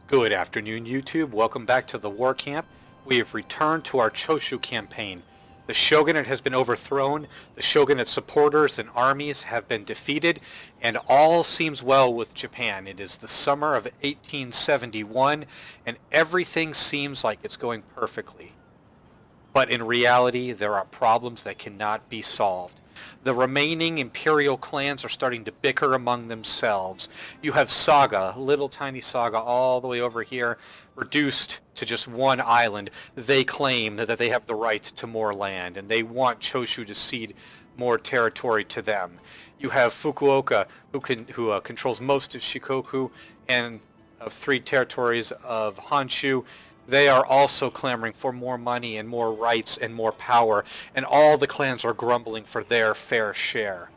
Good afternoon, YouTube. Welcome back to the War Camp. We have returned to our Choshu campaign. The Shogunate has been overthrown, the Shogunate supporters and armies have been defeated, and all seems well with Japan. It is the summer of 1871, and everything seems like it's going perfectly. But in reality, there are problems that cannot be solved. The remaining imperial clans are starting to bicker among themselves. You have Saga, little tiny Saga, all the way over here, reduced to just one island. They claim that they have the right to more land, and they want Choshu to cede more territory to them. You have Fukuoka, who controls most of Shikoku and of 3 territories of Honshu. They are also clamoring for more money and more rights and more power, and all the clans are grumbling for their fair share.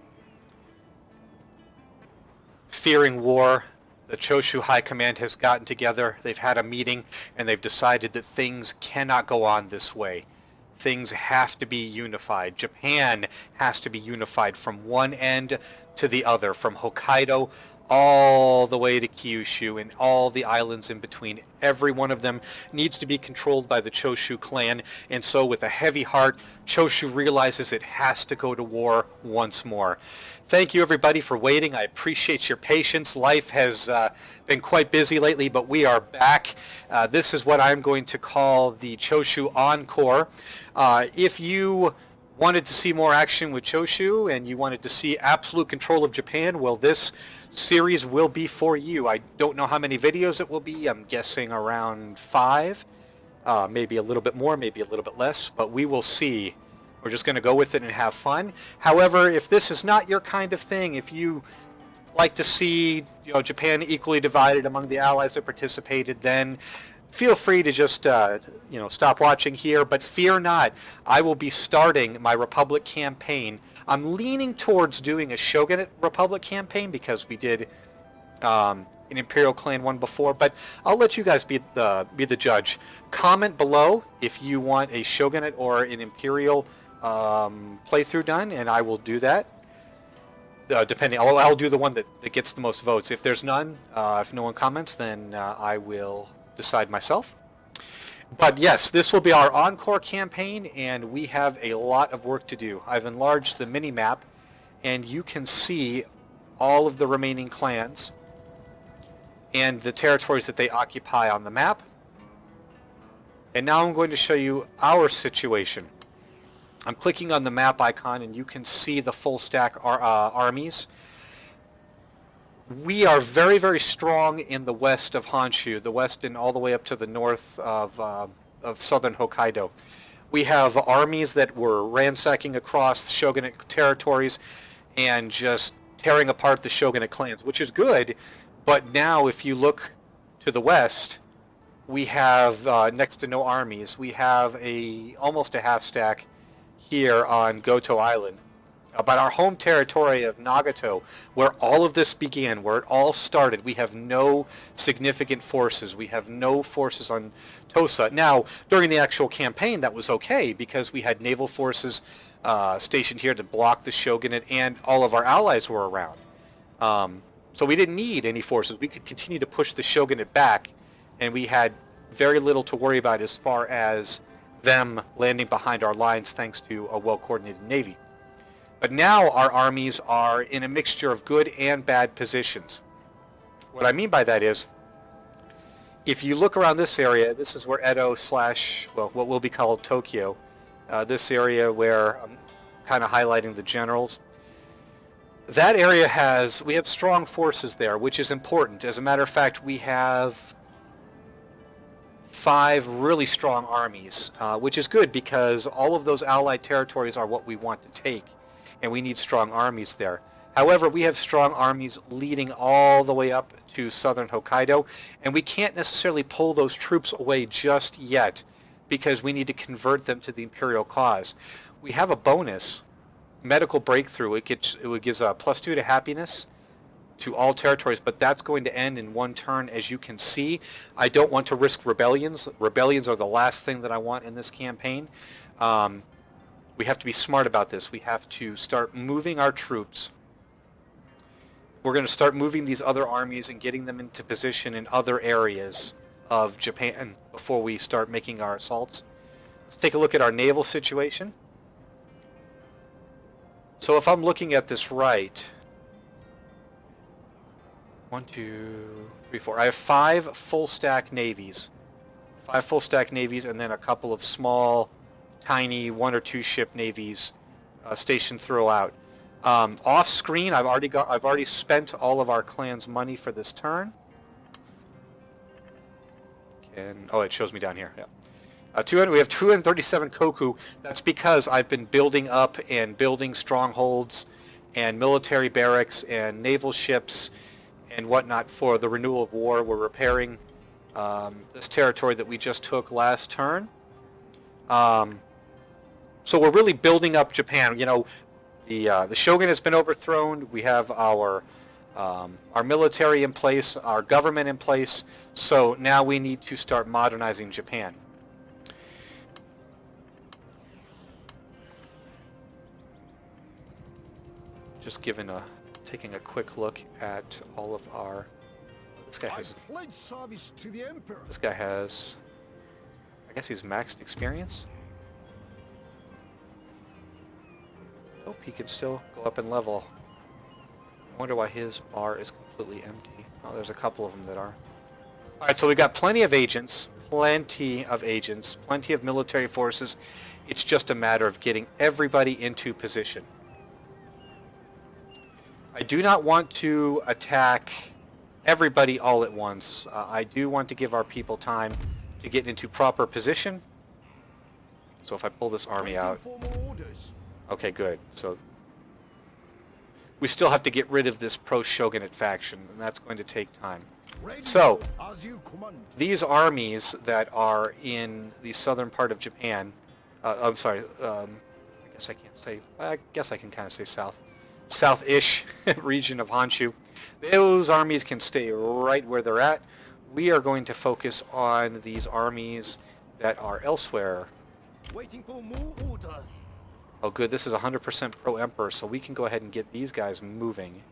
Fearing war, the Choshu High Command has gotten together, they've had a meeting, and they've decided that things cannot go on this way. Things have to be unified. Japan has to be unified from one end to the other, from Hokkaido all the way to Kyushu and all the islands in between. Every one of them needs to be controlled by the Choshu clan, and so with a heavy heart, Choshu realizes it has to go to war once more. Thank you everybody for waiting. I appreciate your patience. Life has been quite busy lately, but we are back. This is what I'm going to call the Choshu Encore. If you wanted to see more action with Choshu and you wanted to see absolute control of Japan, well, this series will be for you. I don't know how many videos it will be. I'm guessing around 5, maybe a little bit more, maybe a little bit less, but we will see. We're just going to go with it and have fun. However, if this is not your kind of thing, if you like to see Japan equally divided among the allies that participated, then feel free to just stop watching here, but fear not. I will be starting my Republic campaign. I'm leaning towards doing a Shogunate Republic campaign because we did an Imperial Clan one before, but I'll let you guys be the judge. Comment below if you want a Shogunate or an Imperial playthrough done, and I will do that. Depending, I'll do the one that gets the most votes. If there's none, if no one comments, then I will decide myself. But yes, this will be our Encore campaign, and we have a lot of work to do. I've enlarged the mini-map, and you can see all of the remaining clans and the territories that they occupy on the map. And now I'm going to show you our situation. I'm clicking on the map icon, and you can see the full stack armies. We are very, very strong in the west of Honshu, the west and all the way up to the north of southern Hokkaido. We have armies that were ransacking across the Shogunate territories and just tearing apart the Shogunate clans, which is good. But now if you look to the west, we have next to no armies. We have almost a half stack here on Goto Island. But our home territory of Nagato, where all of this began, where it all started, we have no significant forces. We have no forces on Tosa. Now, during the actual campaign, that was okay because we had naval forces stationed here to block the Shogunate, and all of our allies were around. So we didn't need any forces. We could continue to push the Shogunate back, and we had very little to worry about as far as them landing behind our lines thanks to a well-coordinated navy. But now our armies are in a mixture of good and bad positions. What I mean by that is, if you look around this area, this is where Edo / what will be called Tokyo, this area where I'm kind of highlighting the generals. That area we have strong forces there, which is important. As a matter of fact, we have 5 really strong armies, which is good because all of those allied territories are what we want to take, and we need strong armies there. However, we have strong armies leading all the way up to southern Hokkaido, and we can't necessarily pull those troops away just yet because we need to convert them to the imperial cause. We have a bonus, medical breakthrough. It gives a +2 to happiness to all territories, but that's going to end in one turn, as you can see. I don't want to risk rebellions. Rebellions are the last thing that I want in this campaign. We have to be smart about this. We have to start moving our troops. We're going to start moving these other armies and getting them into position in other areas of Japan before we start making our assaults. Let's take a look at our naval situation. So if I'm looking at this right, 1, 2, 3, 4. I have 5 full stack navies. 5 full stack navies, and then a couple of small, tiny 1 or 2 ship navies stationed throughout. Off screen, I've already spent all of our clan's money for this turn. Oh, it shows me down here. Yeah. We have 237 koku. That's because I've been building up and building strongholds and military barracks and naval ships and whatnot for the renewal of war. We're repairing this territory that we just took last turn. So we're really building up Japan. You know, the Shogun has been overthrown. We have our military in place, our government in place. So now we need to start modernizing Japan. Just taking a quick look at all of our. This guy has. This guy has. I guess he's maxed experience. Nope, he can still go up in level. I wonder why his bar is completely empty. Oh, there's a couple of them that are. Alright, so we got plenty of agents, plenty of military forces. It's just a matter of getting everybody into position. I do not want to attack everybody all at once. I do want to give our people time to get into proper position. So if I pull this army out... Okay, good. So we still have to get rid of this pro-Shogunate faction, and that's going to take time. So, these armies that are in the southern part of Japan... I'm sorry, I guess I can't say... I guess I can kind of say south-ish region of Honshu. Those armies can stay right where they're at. We are going to focus on these armies that are elsewhere. Waiting for more orders. Oh good, this is 100% pro-Emperor, so we can go ahead and get these guys moving.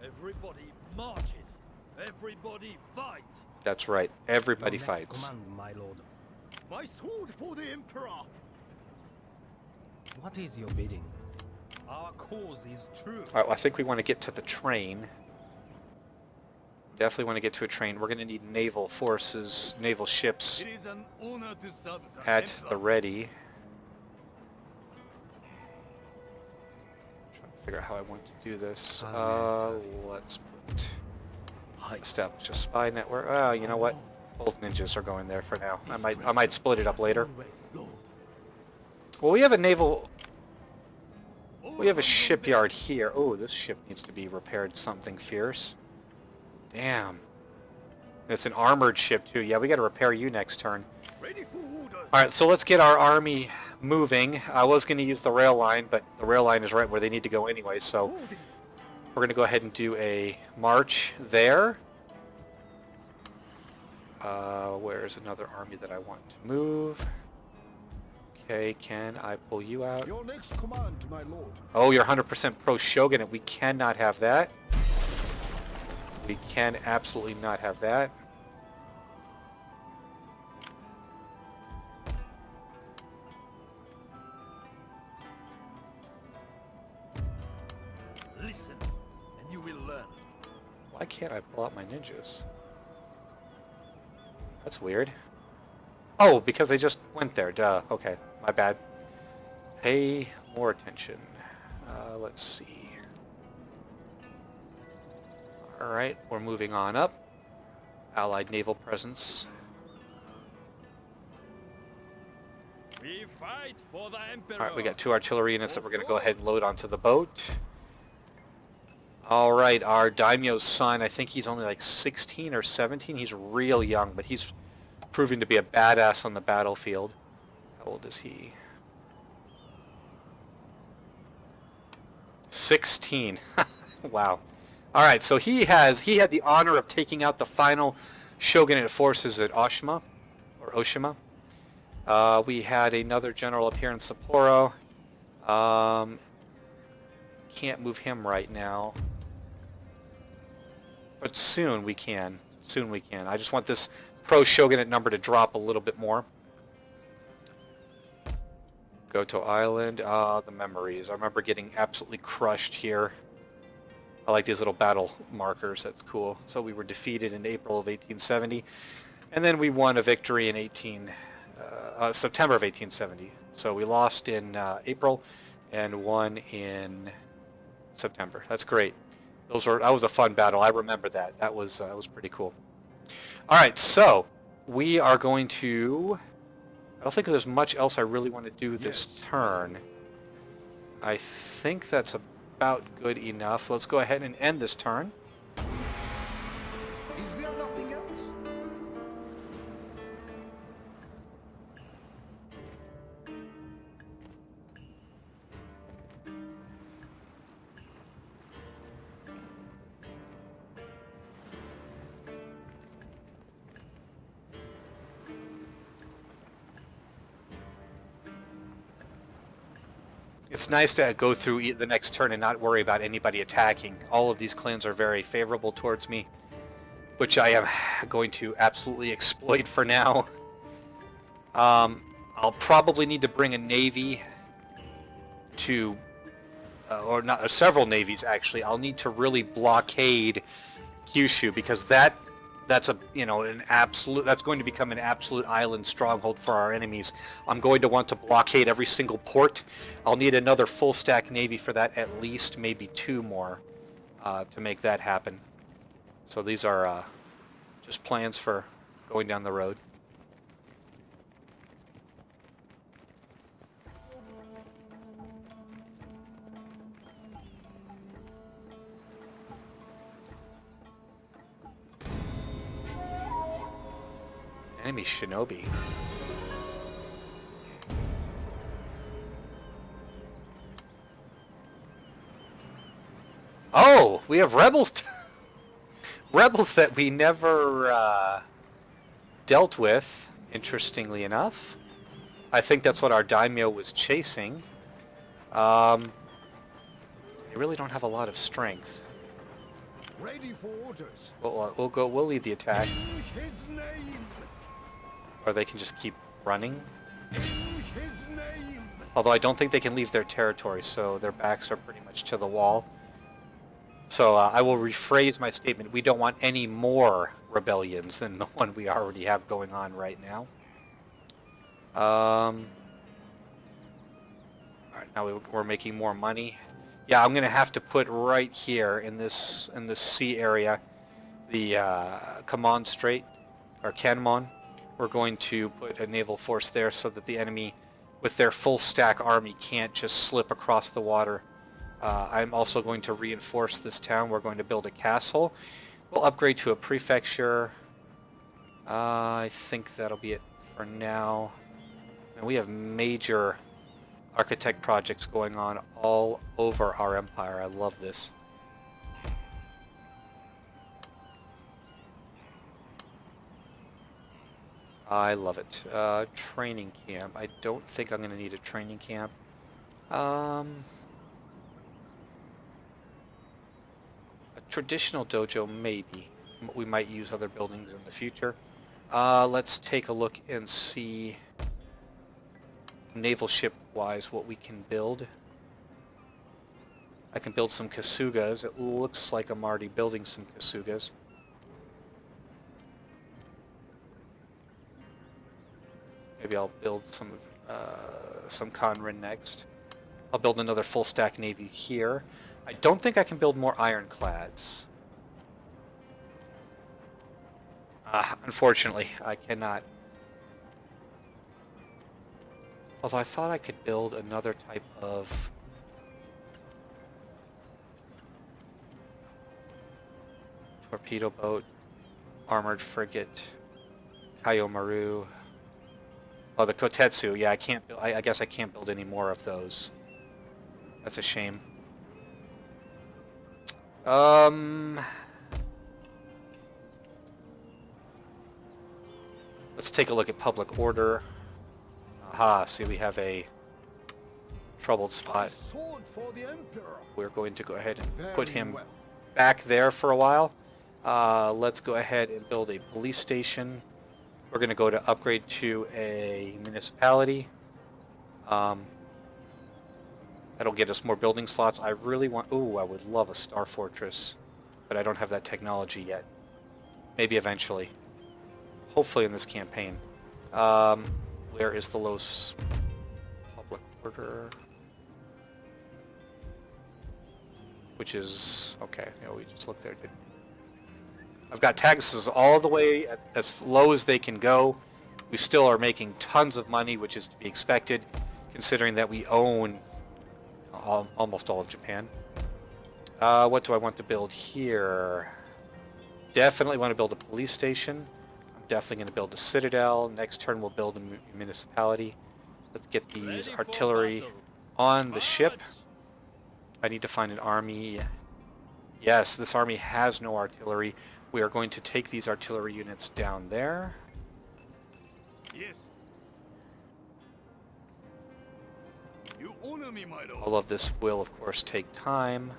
Everybody marches. Everybody fights. That's right, everybody fights. Command, my lord. My sword for the Emperor. What is your bidding? Our cause is true. Alright, well, I think we want to get to the train. Definitely want to get to a train. We're going to need naval forces, naval ships It is an honor to serve the at Emperor. the ready. Trying to figure out how I want to do this. Let's put establish a spy network. You know what? Both ninjas are going there for now. I might split it up later. Well, we have a naval. We have a shipyard here. Oh, this ship needs to be repaired. Something fierce. Damn. It's an armored ship too. Yeah, we got to repair you next turn. Ready for orders. All right, so let's get our army moving. I was going to use the rail line, but the rail line is right where they need to go anyway. So we're going to go ahead and do a march there. Where's another army that I want to move? Okay, can I pull you out? Your next command, my lord. Oh, you're 100% pro-Shogunate. We cannot have that. We can absolutely not have that. Listen, and you will learn. Why can't I pull out my ninjas? That's weird. Oh, because they just went there. Duh. Okay, my bad. Pay more attention. Let's see. Alright, we're moving on up. Allied naval presence. We fight for the Emperor. Alright, we got 2 artillery units that we're going to go ahead and load onto the boat. Alright, our daimyo's son, I think he's only like 16 or 17. He's real young, but he's proving to be a badass on the battlefield. How old is he? 16. Wow. Alright, so he had the honor of taking out the final Shogunate forces at Oshima, or Oshima. We had another general up here in Sapporo. Can't move him right now. But soon we can. Soon we can. I just want this pro-shogunate number to drop a little bit more. Goto Island. The memories. I remember getting absolutely crushed here. I like these little battle markers. That's cool. So we were defeated in April of 1870. And then we won a victory in September of 1870. So we lost in April and won in September. That's great. That was a fun battle. I remember that. That was pretty cool. All right, so we are going to... I don't think there's much else I really want to do this turn. I think that's about good enough. Let's go ahead and end this turn. Is there nothing else? It's nice to go through the next turn and not worry about anybody attacking. All of these clans are very favorable towards me, which I am going to absolutely exploit for now. I'll probably need to bring a navy to, or not, several navies actually. I'll need to really blockade Kyushu because that's a that's going to become an absolute island stronghold for our enemies. I'm going to want to blockade every single port. I'll need another full stack navy for that, at least maybe 2 more to make that happen. So these are just plans for going down the road. Enemy shinobi. Oh, we have rebels. Rebels that we never dealt with, interestingly enough. I think that's what our daimyo was chasing. They really don't have a lot of strength. Ready for orders. We'll lead the attack. His name. Or they can just keep running. His name. Although I don't think they can leave their territory, so their backs are pretty much to the wall. So I will rephrase my statement. We don't want any more rebellions than the one we already have going on right now. Alright, now we're making more money. Yeah, I'm going to have to put right here in this sea area the Kamon Strait, or Kanmon. We're going to put a naval force there so that the enemy with their full stack army can't just slip across the water. I'm also going to reinforce this town. We're going to build a castle. We'll upgrade to a prefecture. I think that'll be it for now. And we have major architect projects going on all over our empire. I love this. I love it. Training camp. I don't think I'm going to need a training camp. A traditional dojo, maybe. We might use other buildings in the future. Let's take a look and see, naval ship-wise, what we can build. I can build some Kasugas. It looks like I'm already building some Kasugas. Maybe I'll build some Conrin next. I'll build another full stack navy here. I don't think I can build more ironclads. Unfortunately, I cannot. Although I thought I could build another type of torpedo boat, armored frigate, Kaiomaru. Oh, the Kotetsu. Yeah, I can't build. I guess I can't build any more of those. That's a shame. Let's take a look at public order. Aha, see, we have a troubled spot. Sword for the Emperor. We're going to go ahead and Very put him well. back there for a while. Let's go ahead and build a police station. We're going to go to upgrade to a municipality. That'll get us more building slots. I really want... Ooh, I would love a Star Fortress. But I don't have that technology yet. Maybe eventually. Hopefully in this campaign. Where is the Los Public Order? Which is... Okay, yeah, we just looked there, didn't we? I've got taxes all the way at as low as they can go. We still are making tons of money, which is to be expected, considering that we own almost all of Japan. What do I want to build here? Definitely want to build a police station. I'm definitely going to build a citadel. Next turn we'll build a municipality. Let's get these artillery on the ship. I need to find an army. Yes, this army has no artillery. We are going to take these artillery units down there. Yes. You honor me, my lord. All of this will, of course, take time.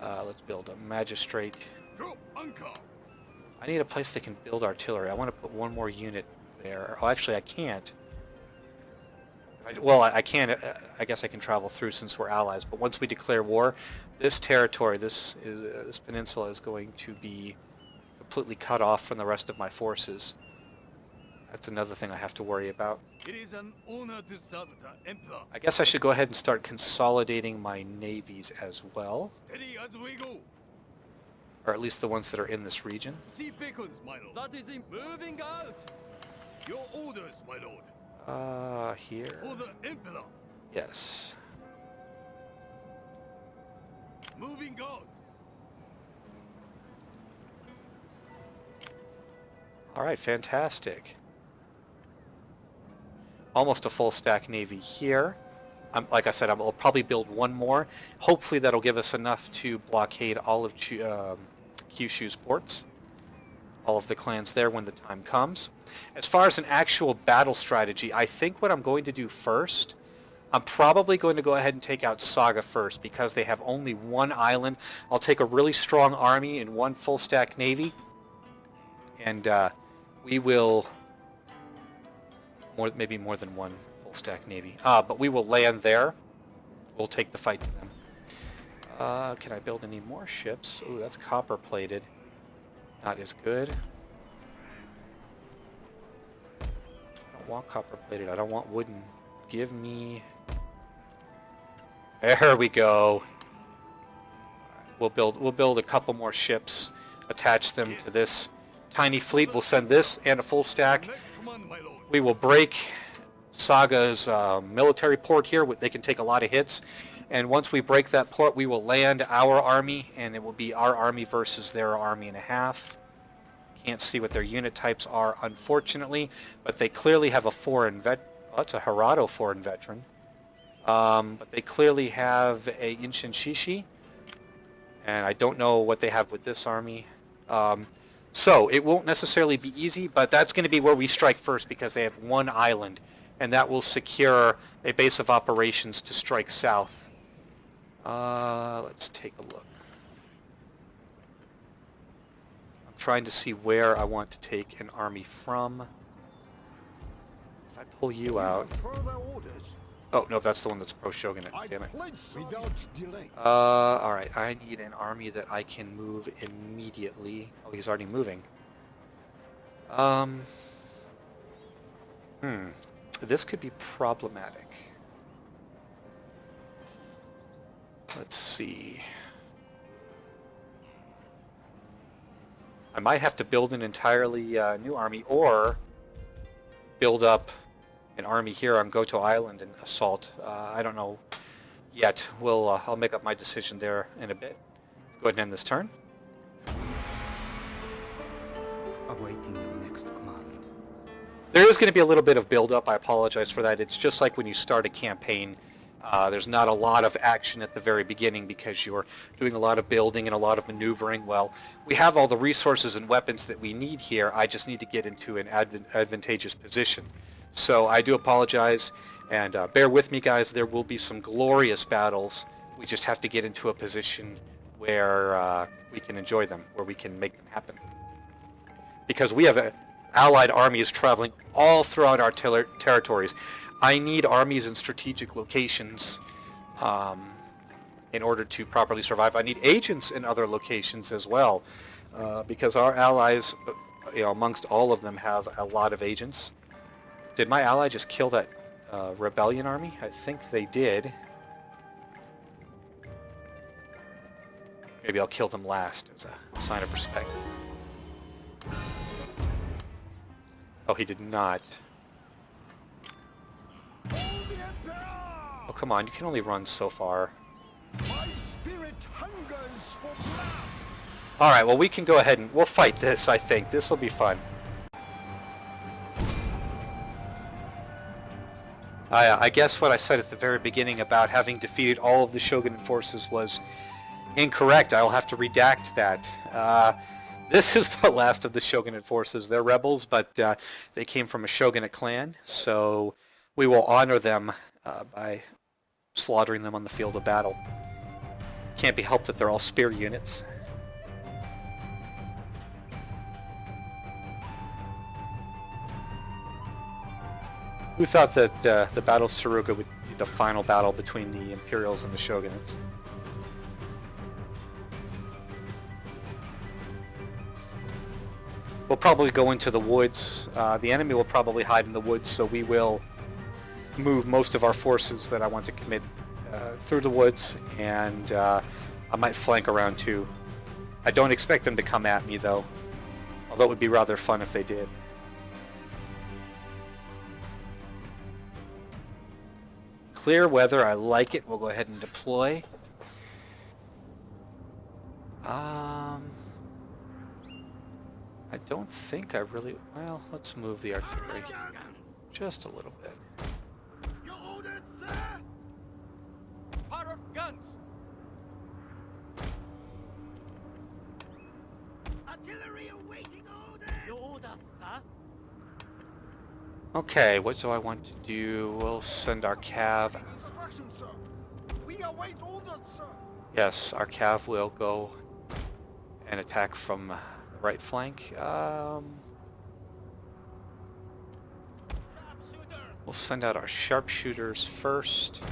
Let's build a magistrate. Drop Encore. I need a place that can build artillery. I want to put one more unit there. Oh, actually, I can't. Well, I can. I guess I can travel through since we're allies. But once we declare war, this territory, this peninsula, is going to be completely cut off from the rest of my forces. That's another thing I have to worry about. It is an honor to serve the Emperor. I guess I should go ahead and start consolidating my navies as well, Steady as we go. or at least the ones that are in this region. See beacons, my lord. That is in moving out. Your orders, my lord. Here. For the Emperor. Yes. Moving out. All right, fantastic. Almost a full stack navy here. Like I said, I'll probably build one more. Hopefully that'll give us enough to blockade all of Kyushu's ports. All of the clans there when the time comes. As far as an actual battle strategy, I think what I'm going to do first, I'm probably going to go ahead and take out Saga first because they have only one island. I'll take a really strong army and one full stack navy. And we will... maybe more than one full stack navy. But we will land there. We'll take the fight to them. Can I build any more ships? Ooh, that's copper plated. Not as good. I don't want copper plated. I don't want wooden. Give me... There we go. We'll build a couple more ships. Attach them to this tiny fleet. We'll send this and a full stack. We will break Saga's military port here. They can take a lot of hits. And once we break that port, we will land our army, and it will be our army versus their army and a half. Can't see what their unit types are, unfortunately, but they clearly have a foreign vet. Oh, it's a Harado foreign veteran. But they clearly have a Inshin Shishi, and I don't know what they have with this army. So it won't necessarily be easy, but that's going to be where we strike first because they have one island, and that will secure a base of operations to strike south. Let's take a look. I'm trying to see where I want to take an army from. If I pull you out... Oh, no, that's the one that's pro-Shogunate. Damn it. Alright, I need an army that I can move immediately. Oh, he's already moving. This could be problematic. Let's see. I might have to build an entirely new army, or build up an army here on Goto Island and assault. I don't know yet. I'll make up my decision there in a bit. Let's go ahead and end this turn. Awaiting your next command. There is going to be a little bit of build-up. I apologize for that. It's just like when you start a campaign. There's not a lot of action at the very beginning because you're doing a lot of building and a lot of maneuvering. Well, we have all the resources and weapons that we need here. I just need to get into an advantageous position. So I do apologize, and bear with me, guys. There will be some glorious battles. We just have to get into a position where we can enjoy them, where we can make them happen. Because we have allied armies traveling all throughout our territories. I need armies in strategic locations in order to properly survive. I need agents in other locations as well, because our allies, amongst all of them, have a lot of agents. Did my ally just kill that rebellion army? I think they did. Maybe I'll kill them last as a sign of respect. Oh, he did not. Oh, come on, you can only run so far. My spirit hungers for blood. Alright, well we can go ahead and we'll fight this, I think. This will be fun. I guess what I said at the very beginning about having defeated all of the Shogunate forces was incorrect. I will have to redact that. This is the last of the Shogunate forces. They're rebels, but they came from a Shogunate clan, so we will honor them by slaughtering them on the field of battle. Can't be helped that they're all spear units. Who thought that the Battle of Tsuruga would be the final battle between the Imperials and the Shogunates? We'll probably go into the woods. The enemy will probably hide in the woods, so we will move most of our forces that I want to commit through the woods, and I might flank around too. I don't expect them to come at me though, although it would be rather fun if they did. Clear weather, I like it. We'll go ahead and deploy. I don't think I really... Well, let's move the artillery just a little bit. Your orders, sir. Power of guns. Artillery awaiting orders. Your orders, sir. Okay, what do I want to do? We'll send our cav. Instructions, sir. We await orders, sir. Yes, our cav will go and attack from the right flank. We'll send out our sharpshooters first,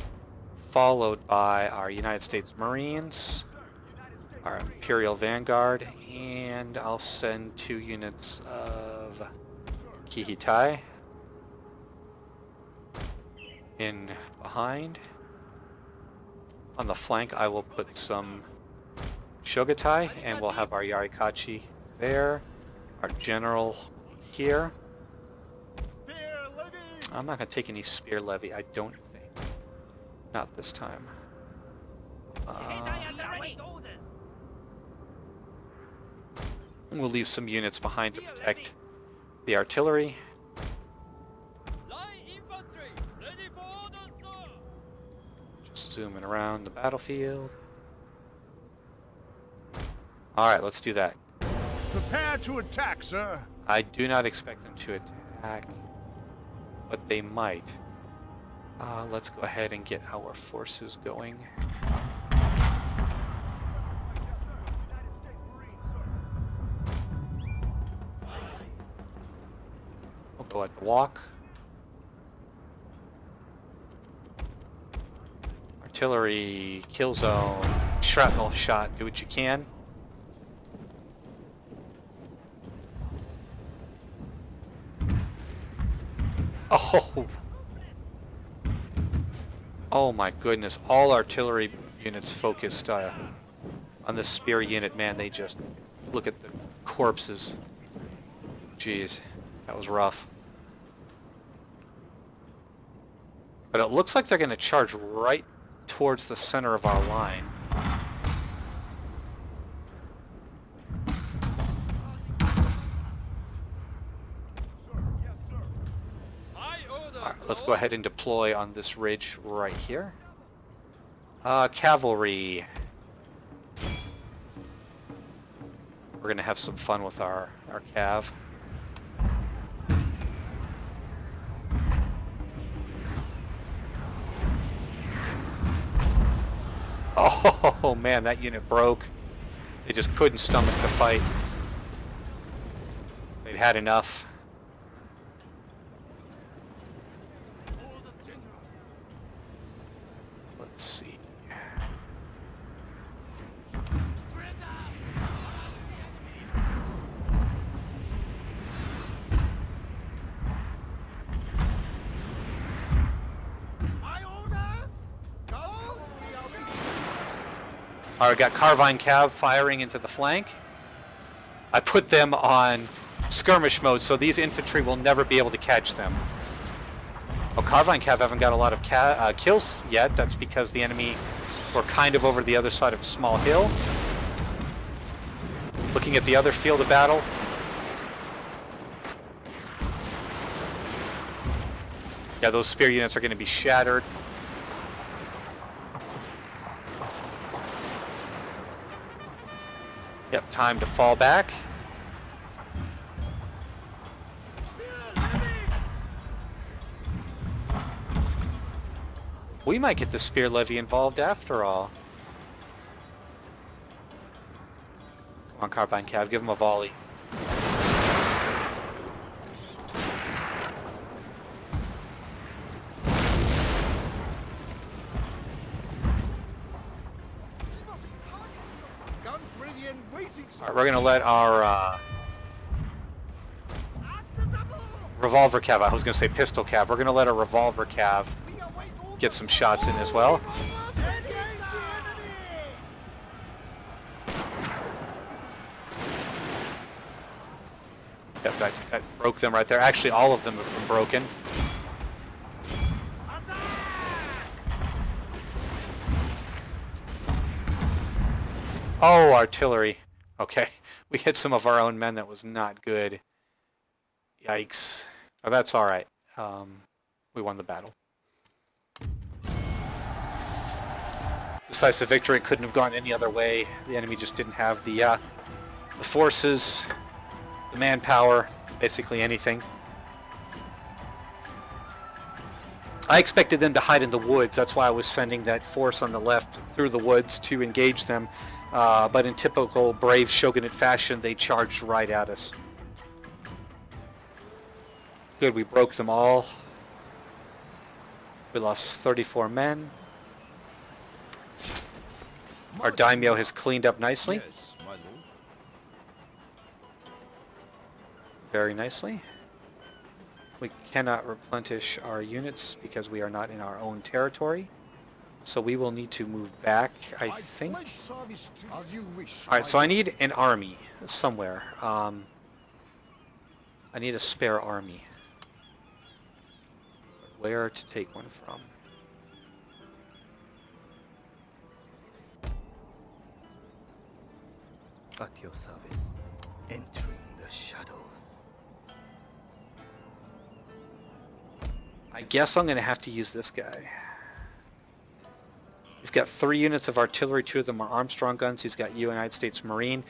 followed by our United States Marines, our Imperial Vanguard, and I'll send 2 units of Kihitai in behind. On the flank I will put some Shogatai, and we'll have our Yarikachi there, our general here. I'm not going to take any spear levy, I don't think. Not this time. We'll leave some units behind to protect the artillery. Just zooming around the battlefield. Alright, let's do that. Prepare to attack, sir. I do not expect them to attack, but they might. Let's go ahead and get our forces going. We'll go at the walk. Artillery, kill zone, shrapnel shot, do what you can. Oh! Oh my goodness, all artillery units focused on this spear unit, man, they just look at the corpses. Jeez, that was rough. But it looks like they're going to charge right towards the center of our line. Let's go ahead and deploy on this ridge right here. Cavalry. We're going to have some fun with our cav. Oh man, that unit broke. They just couldn't stomach the fight. They'd had enough. Let's see. Alright, got Carvine Cav firing into the flank. I put them on skirmish mode, so these infantry will never be able to catch them. Oh, Carvine Cav haven't got a lot of kills yet. That's because the enemy were kind of over the other side of a small hill. Looking at the other field of battle. Yeah, those spear units are going to be shattered. Yep, time to fall back. We might get the spear levy involved after all. Come on, Carbine Cav, give him a volley. Alright, we're gonna let our revolver cav, I was gonna say pistol cav, we're gonna let our revolver cav get some shots in as well. Yep, that broke them right there. Actually, all of them have been broken. Oh, artillery. Okay, we hit some of our own men. That was not good. Yikes. Oh, that's alright. We won the battle. Decisive victory. It couldn't have gone any other way. The enemy just didn't have the forces, the manpower, basically anything. I expected them to hide in the woods. That's why I was sending that force on the left through the woods to engage them. But in typical brave Shogunate fashion, they charged right at us. Good, we broke them all. We lost 34 men. Our daimyo has cleaned up nicely. Yes, my lord. Very nicely. We cannot replenish our units because we are not in our own territory. So we will need to move back, I think. Alright, so I need an army somewhere. I need a spare army. Where to take one from? At your service, entering the shadows. I guess I'm going to have to use this guy. He's got 3 units of artillery, 2 of them are Armstrong guns. He's got United States Marine.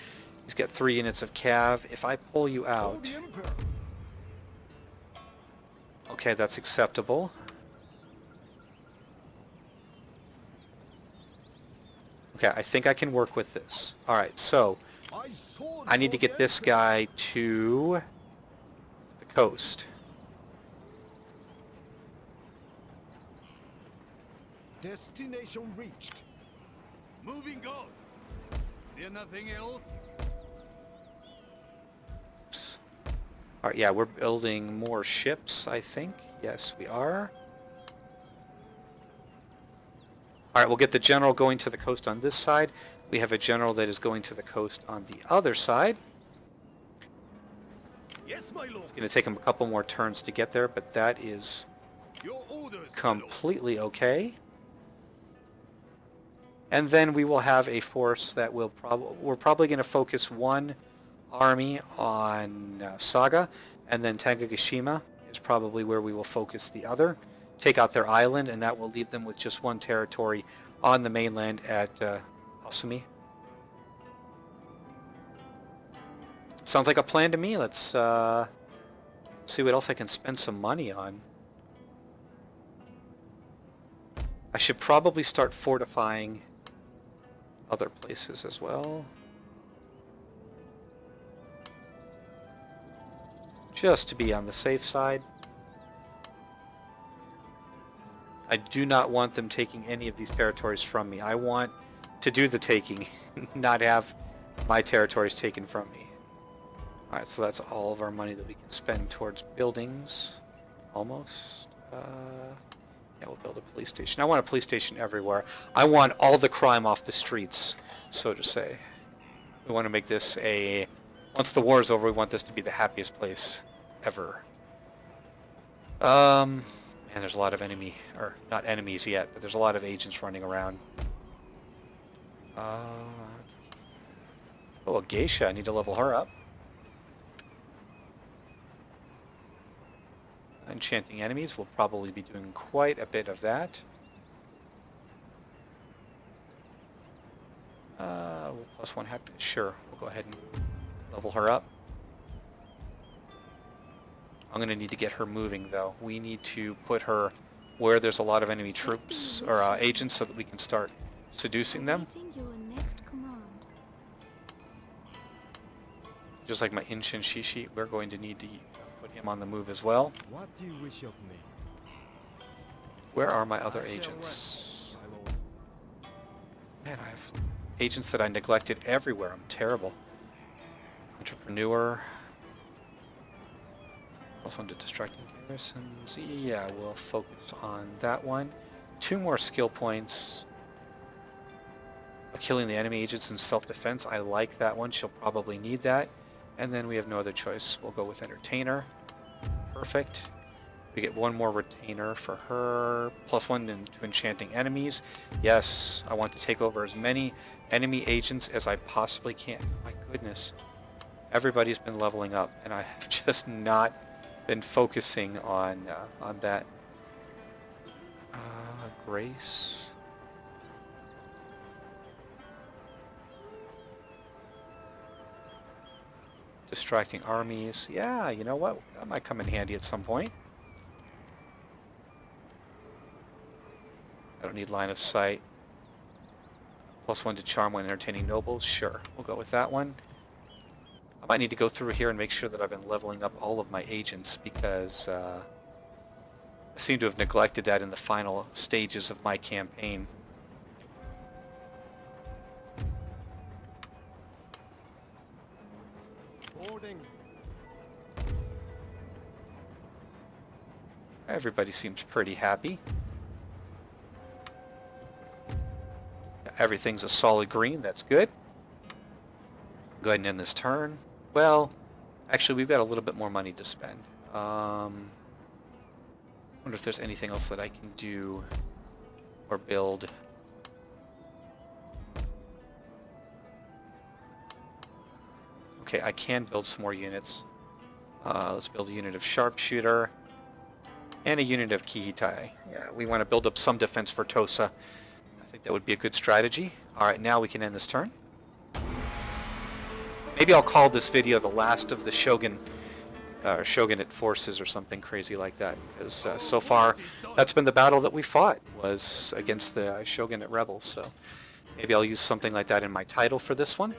He's got 3 units of cav. If I pull you out... Okay, that's acceptable. Okay, I think I can work with this. Alright, so I need to get this guy to the coast. Destination reached. Moving on. Is there nothing else? Alright, yeah, we're building more ships, I think. Yes, we are. Alright, we'll get the general going to the coast on this side. We have a general that is going to the coast on the other side. Yes, my lord. It's going to take him a couple more turns to get there, but that is Your orders, completely okay. And then we will have a force that will we're probably going to focus one army on Saga, and then Tanegashima is probably where we will focus the other. Take out their island, and that will leave them with just one territory on the mainland at Osumi. Sounds like a plan to me. Let's see what else I can spend some money on. I should probably start fortifying other places as well. just to be on the safe side. I do not want them taking any of these territories from me. I want to do the taking, not have my territories taken from me. Alright, so that's all of our money that we can spend towards buildings. Almost. Yeah, we'll build a police station. I want a police station everywhere. I want all the crime off the streets, so to say. We want to make this a... Once the war is over, we want this to be the happiest place ever. And there's a lot of enemy... Or, not enemies yet, but there's a lot of agents running around. Oh, a geisha. I need to level her up. Enchanting enemies, we'll probably be doing quite a bit of that. Plus one happiness, sure. We'll go ahead and level her up. I'm going to need to get her moving, though. We need to put her where there's a lot of enemy troops, or agents, so that we can start seducing them. Just like my Inshin Shishi, we're going to need to put him on the move as well. What do you wish of me? Where are my other agents? Man, I have agents that I neglected everywhere. I'm terrible. Entrepreneur. Also into distracting garrisons. Yeah, we'll focus on that one. 2 more skill points. Killing the enemy agents in self-defense. I like that one. She'll probably need that. And then we have no other choice. We'll go with Entertainer. Perfect. We get 1 more retainer for her. +1 to enchanting enemies. Yes, I want to take over as many enemy agents as I possibly can. My goodness. Everybody's been leveling up, and I have just not been focusing on that. Grace. Distracting armies. Yeah, you know what? That might come in handy at some point. I don't need line of sight. +1 to charm when entertaining nobles. Sure, we'll go with that one. I might need to go through here and make sure that I've been leveling up all of my agents, because I seem to have neglected that in the final stages of my campaign. Boarding. Everybody seems pretty happy. Everything's a solid green, that's good. Go ahead and end this turn. Well, actually we've got a little bit more money to spend. Wonder if there's anything else that I can do or build. Okay, I can build some more units. Let's build a unit of sharpshooter and a unit of kihitai. Yeah, we want to build up some defense for Tosa. I think that would be a good strategy. Alright, now we can end this turn. Maybe I'll call this video the last of the Shogunate forces or something crazy like that, because so far that's been the battle that we fought, was against the Shogunate rebels, so maybe I'll use something like that in my title for this one.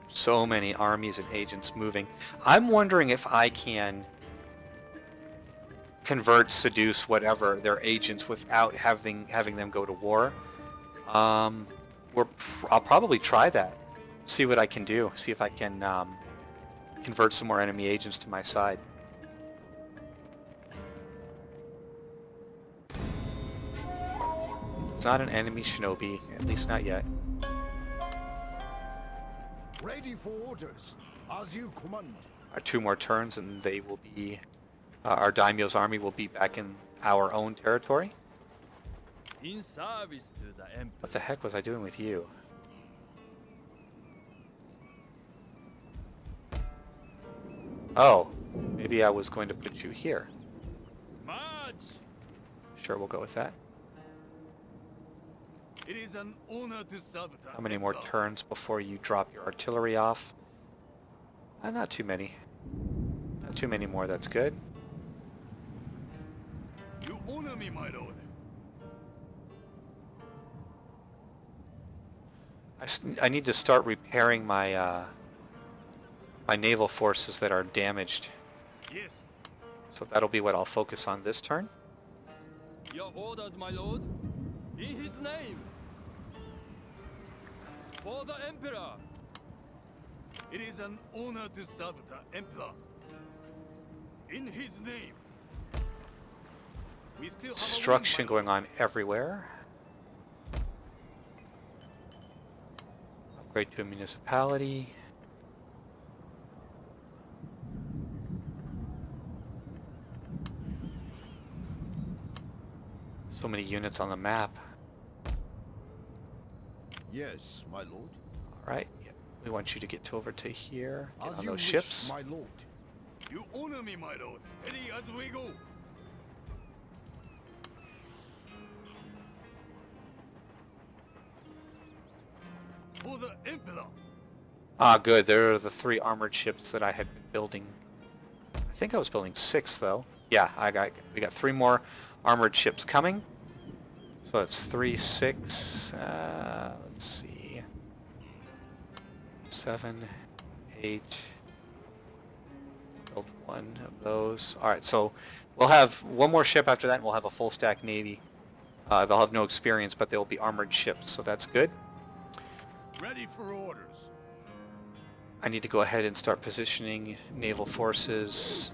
So many armies and agents moving. I'm wondering if I can convert, seduce, whatever, their agents without having them go to war. I'll probably try that. See what I can do. See if I can convert some more enemy agents to my side. It's not an enemy shinobi, at least not yet. Ready for orders, as you command. Our 2 more turns and they will be, our daimyo's army will be back in our own territory. In service to the Emperor. What the heck was I doing with you? Oh, maybe I was going to put you here. March! Sure, we'll go with that. It is an honor to serve the How many more Emperor. turns before you drop your artillery off? Not too many. Not too many more, that's good. You honor me, my lord. I need to start repairing my my naval forces that are damaged. Yes. So that'll be what I'll focus on this turn. Your orders, my lord. In his name. For the Emperor. It is an honor to serve the Emperor. In his name. We still have Destruction a win, going on everywhere. Upgrade to a municipality. So many units on the map. Yes, my lord. Alright, yeah. We want you to get over to here. Get As on you those wish, ships. my lord. You honor me, my lord. Steady as we go. For the Emperor. Ah, good. There are the 3 armored ships that I had been building. I think I was building 6, though. Yeah, we got 3 more armored ships coming. So that's 3, 6. Let's see. 7, 8. Build 1 of those. All right, so we'll have 1 more ship after that, and we'll have a full stack navy. They'll have no experience, but they'll be armored ships, so that's good. Ready for orders. I need to go ahead and start positioning naval forces.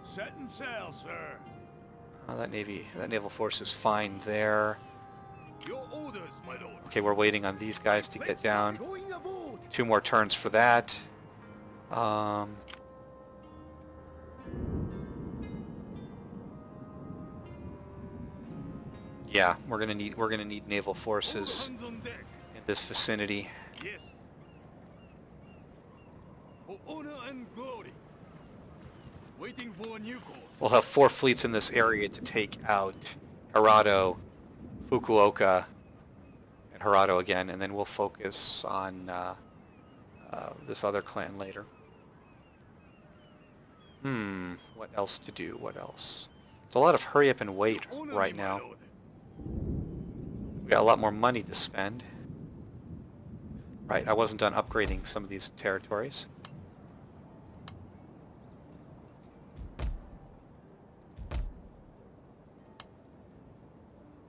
Setting sail, sir. That naval force is fine there. Your orders, my lord. Okay, we're waiting on these guys to get down. Going aboard. 2 more turns for that. Yeah, we're gonna need naval forces All hands on deck. in this vicinity. Yes. For honor and glory. Waiting for a new course. We'll have 4 fleets in this area to take out Hirado, Fukuoka, and Hirado again, and then we'll focus on this other clan later. What else to do? What else? It's a lot of hurry up and wait Honor right me, my now. lord. We got a lot more money to spend. Right, I wasn't done upgrading some of these territories.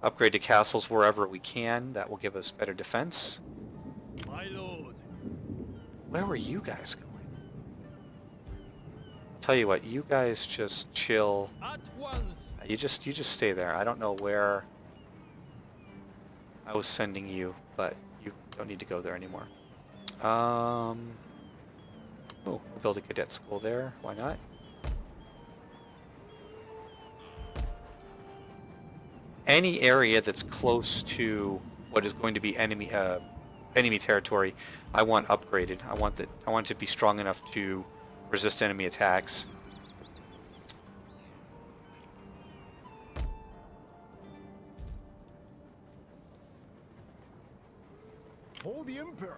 Upgrade to castles wherever we can. That will give us better defense. My lord. Where were you guys going? I'll tell you what, you guys just chill. At once. You just stay there. I don't know where I was sending you, but you don't need to go there anymore. Oh, we'll build a cadet school there. Why not? Any area that's close to what is going to be enemy territory, I want upgraded. I want it to be strong enough to resist enemy attacks. For the Emperor.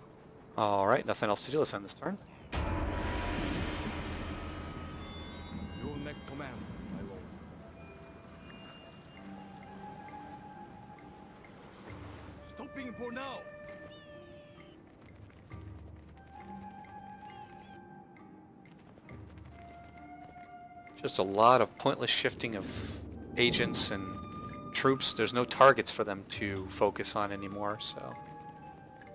Alright, nothing else to do. Let's end this turn. Your next command, my lord. Stopping for now. Just a lot of pointless shifting of agents and troops. There's no targets for them to focus on anymore, so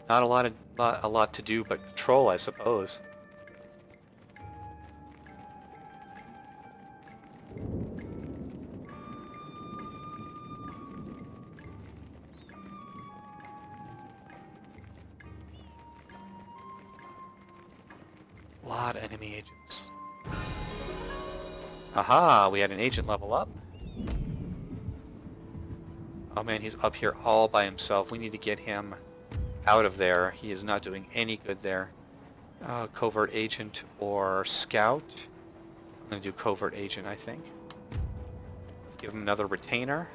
not a lot to do but control, I suppose. A lot of enemy agents. Aha, we had an agent level up. Oh man, he's up here all by himself. We need to get him out of there. He is not doing any good there. Covert agent or scout. I'm going to do covert agent, I think. Let's give him another retainer.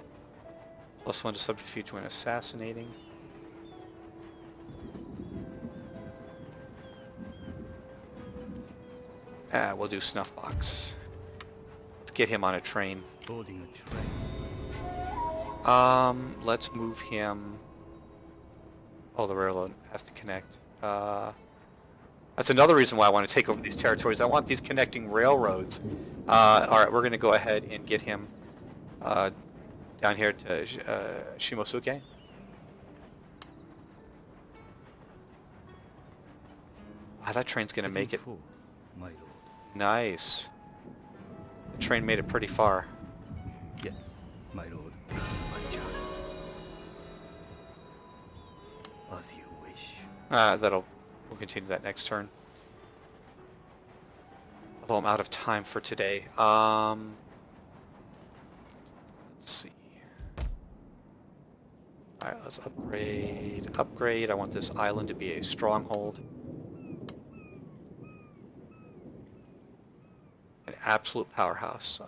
+1 to subterfuge when assassinating. We'll do snuff box. Let's get him on a train. Boarding a train. Let's move him. Oh, the railroad has to connect. That's another reason why I want to take over these territories. I want these connecting railroads. Alright, we're going to go ahead and get him down here to Shimosuke. Wow, that train's going to make it. My lord. Nice. The train made it pretty far. Yes, my lord. My child. As you wish. We'll continue that next turn. Although I'm out of time for today. Let's see. Alright, let's upgrade. Upgrade. I want this island to be a stronghold. An absolute powerhouse.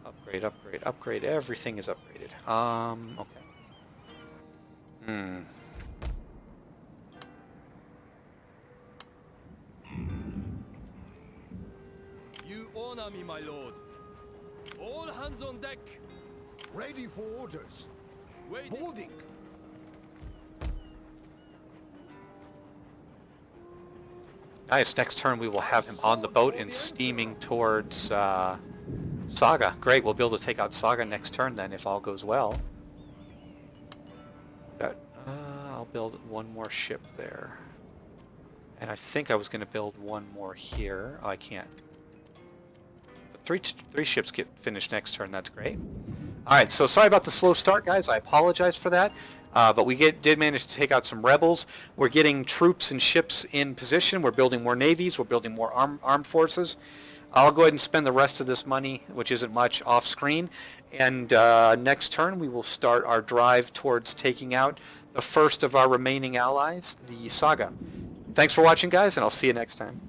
Upgrade, upgrade, upgrade. Everything is upgraded. Okay. You honor me, my lord. All hands on deck. Ready for orders. Wait. Boarding. Nice. Next turn we will have him on the boat and steaming towards Saga. Great. We'll be able to take out Saga next turn then if all goes well. I'll build one more ship there. And I think I was going to build one more here. Oh, I can't. But three ships get finished next turn. That's great. Alright, so sorry about the slow start, guys. I apologize for that. But we did manage to take out some rebels. We're getting troops and ships in position. We're building more navies. We're building more armed forces. I'll go ahead and spend the rest of this money, which isn't much, off screen. And next turn we will start our drive towards taking out the first of our remaining allies, the Saga. Thanks for watching, guys, and I'll see you next time.